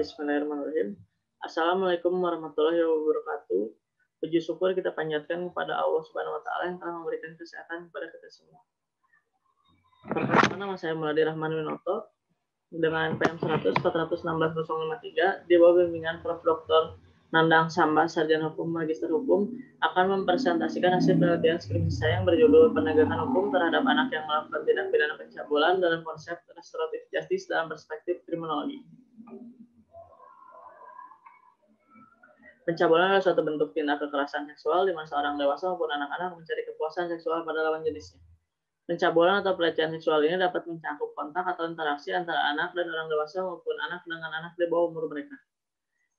Bismillahirrahmanirrahim. Assalamualaikum warahmatullahi wabarakatuh. Puji syukur kita panjatkan kepada Allah Subhanahu wa taala yang telah memberikan kesehatan kepada kita semua. Perkenalkan, nama saya Muladi Rahman Winoto dengan PM 100 416 053 di bawah bimbingan Prof. Dr. Nandang Samba, Sarjana Hukum, Magister Hukum, akan mempresentasikan hasil penelitian skripsi saya yang berjudul Penegakan Hukum Terhadap Anak yang Melakukan Tindak Pidana Pencabulan dalam Konsep Restoratif Justice dalam Perspektif Kriminologi. Pencabulan adalah suatu bentuk tindak kekerasan seksual di mana seorang dewasa maupun anak-anak mencari kepuasan seksual pada lawan jenisnya. Pencabulan atau pelecehan seksual ini dapat mencakup kontak atau interaksi antara anak dan orang dewasa maupun anak dengan anak di bawah umur mereka.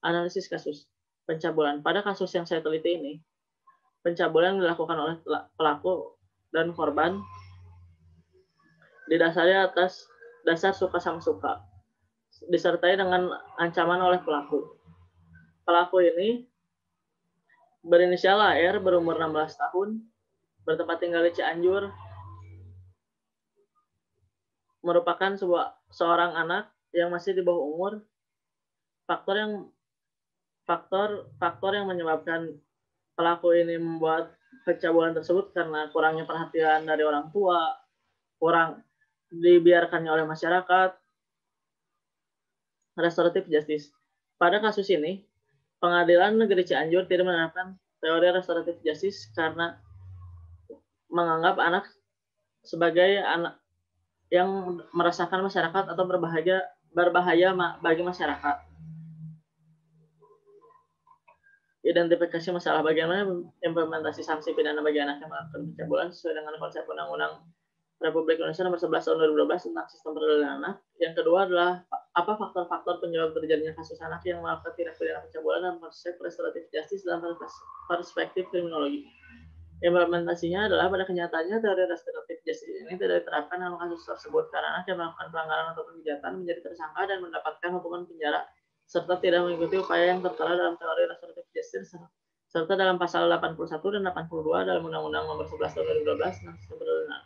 Analisis kasus pencabulan. Pada kasus yang saya teliti ini, pencabulan dilakukan oleh pelaku dan korban didasari atas dasar suka sama suka, disertai dengan ancaman oleh pelaku. Pelaku ini berinisial AR, berumur 16 tahun, bertempat tinggal di Cianjur, merupakan seorang anak yang masih di bawah umur. Faktor yang menyebabkan pelaku ini membuat pencabulan tersebut karena kurangnya perhatian dari orang tua, kurang dibiarkannya oleh masyarakat. Restoratif justice. Pada kasus ini, Pengadilan Negeri Cianjur tidak menerapkan teori restoratif justice karena menganggap anak sebagai anak yang merasakan masyarakat atau berbahaya bagi masyarakat. Identifikasi masalah bagaimana implementasi sanksi pidana bagi anak yang melakukan pencabulan sesuai dengan konsep Undang-Undang Republik Indonesia Nomor 11 Tahun 2012 tentang Sistem Peradilan Anak. Yang kedua adalah apa faktor-faktor penyebab terjadinya kasus anak yang melakukan tindak pidana pencabulan dalam konsep restoratif justice dalam perspektif kriminologi. Implementasinya adalah pada kenyataannya teori restoratif justice ini tidak diterapkan dalam kasus tersebut karena anak yang melakukan pelanggaran atau kejahatan menjadi tersangka dan mendapatkan hukuman penjara serta tidak mengikuti upaya yang tertera dalam teori restoratif justice serta dalam pasal 81 dan 82 dalam Undang-Undang Nomor 11 Tahun 2012 tentang Sistem Peradilan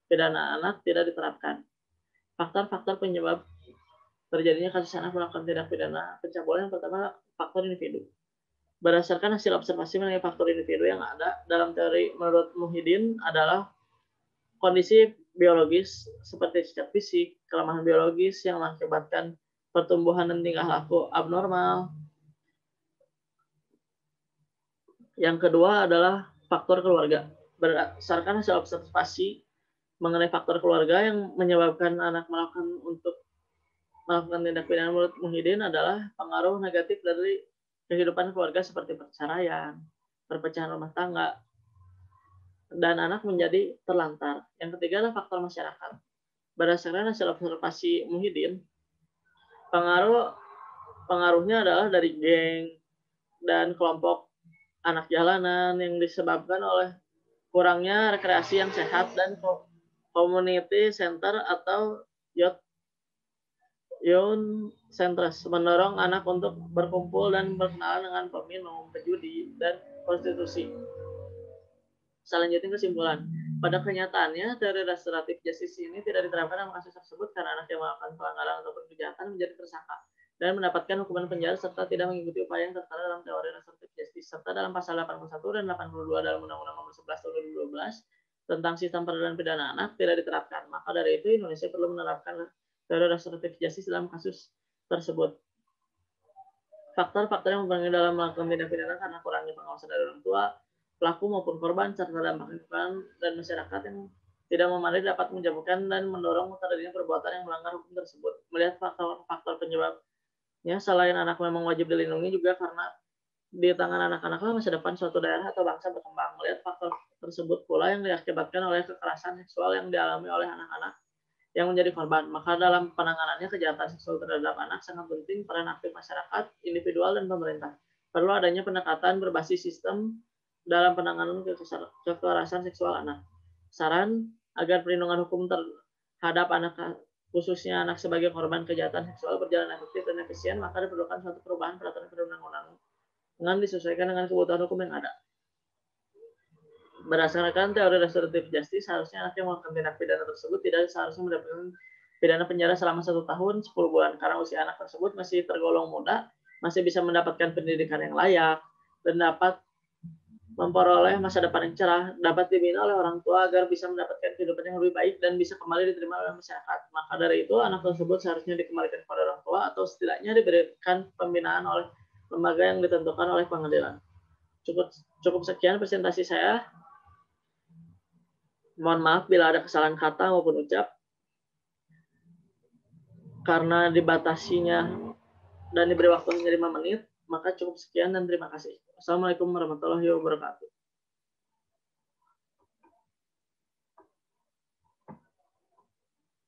Pidana Anak tidak diterapkan. Faktor-faktor penyebab terjadinya kasus anak melakukan tindak pidana pencabulan yang pertama, faktor individu. Berdasarkan hasil observasi mengenai faktor individu yang ada dalam teori menurut Muhyiddin adalah kondisi biologis seperti cacat fisik, kelemahan biologis yang mengakibatkan pertumbuhan dan tingkah laku abnormal. Yang kedua adalah faktor keluarga. Berdasarkan hasil observasi mengenai faktor keluarga yang menyebabkan anak melakukan tindak pidana menurut Muhyiddin adalah pengaruh negatif dari kehidupan keluarga seperti perceraian, perpecahan rumah tangga, dan anak menjadi terlantar. Yang ketiga adalah faktor masyarakat. Berdasarkan hasil observasi Muhyiddin, pengaruhnya adalah dari geng dan kelompok anak jalanan yang disebabkan oleh kurangnya rekreasi yang sehat dan community center atau youth centers mendorong anak untuk berkumpul dan berkenalan dengan peminum, pejudi, dan prostitusi. Selanjutnya kesimpulan. Pada kenyataannya, teori restoratif justice ini tidak diterapkan dalam kasus tersebut karena anak yang melakukan pelanggaran ataupun kejahatan menjadi tersangka dan mendapatkan hukuman penjara serta tidak mengikuti upaya yang tertera dalam teori restoratif justice serta dalam pasal 81 dan 82 dalam Undang-Undang Nomor 11 Tahun 2012 tentang Sistem Peradilan Pidana Anak tidak diterapkan. Maka dari itu Indonesia perlu menerapkan teori restoratif justice dalam kasus tersebut. Faktor-faktor yang mempengaruhi dalam melakukan tindak pidana karena kurangnya pengawasan dari orang tua, pelaku maupun korban, serta dampak lingkungan dan masyarakat yang tidak memadai dapat menjatuhkan dan mendorong terjadinya perbuatan yang melanggar hukum tersebut. Melihat faktor-faktor penyebabnya, selain anak memang wajib dilindungi juga karena di tangan anak-anaklah masa depan suatu daerah atau bangsa berkembang. Melihat faktor tersebut pula yang diakibatkan oleh kekerasan seksual yang dialami oleh anak-anak yang menjadi korban. Maka dalam penanganannya kejahatan seksual terhadap anak sangat penting peran aktif masyarakat, individual, dan pemerintah. Perlu adanya pendekatan berbasis sistem dalam penanganan kekerasan seksual anak. Saran agar perlindungan hukum terhadap anak, khususnya anak sebagai korban kejahatan seksual, berjalan efektif dan efisien, maka diperlukan suatu perubahan peraturan perundang-undangan dengan disesuaikan dengan kebutuhan hukum yang ada. Berdasarkan teori restoratif justice, seharusnya anak yang melakukan tindak pidana tersebut tidak seharusnya mendapatkan pidana penjara selama 1 tahun 10 bulan karena usia anak tersebut masih tergolong muda, masih bisa mendapatkan pendidikan yang layak, dan dapat memperoleh masa depan yang cerah, dapat dibina oleh orang tua agar bisa mendapatkan kehidupan yang lebih baik dan bisa kembali diterima oleh masyarakat. Maka dari itu, anak tersebut seharusnya dikembalikan kepada orang tua atau setidaknya diberikan pembinaan oleh lembaga yang ditentukan oleh pengadilan. Cukup sekian presentasi saya. Mohon maaf bila ada kesalahan kata maupun ucap. Karena dibatasinya dan diberi waktu hanya 5 menit, maka cukup sekian dan terima kasih. Assalamualaikum warahmatullahi wabarakatuh.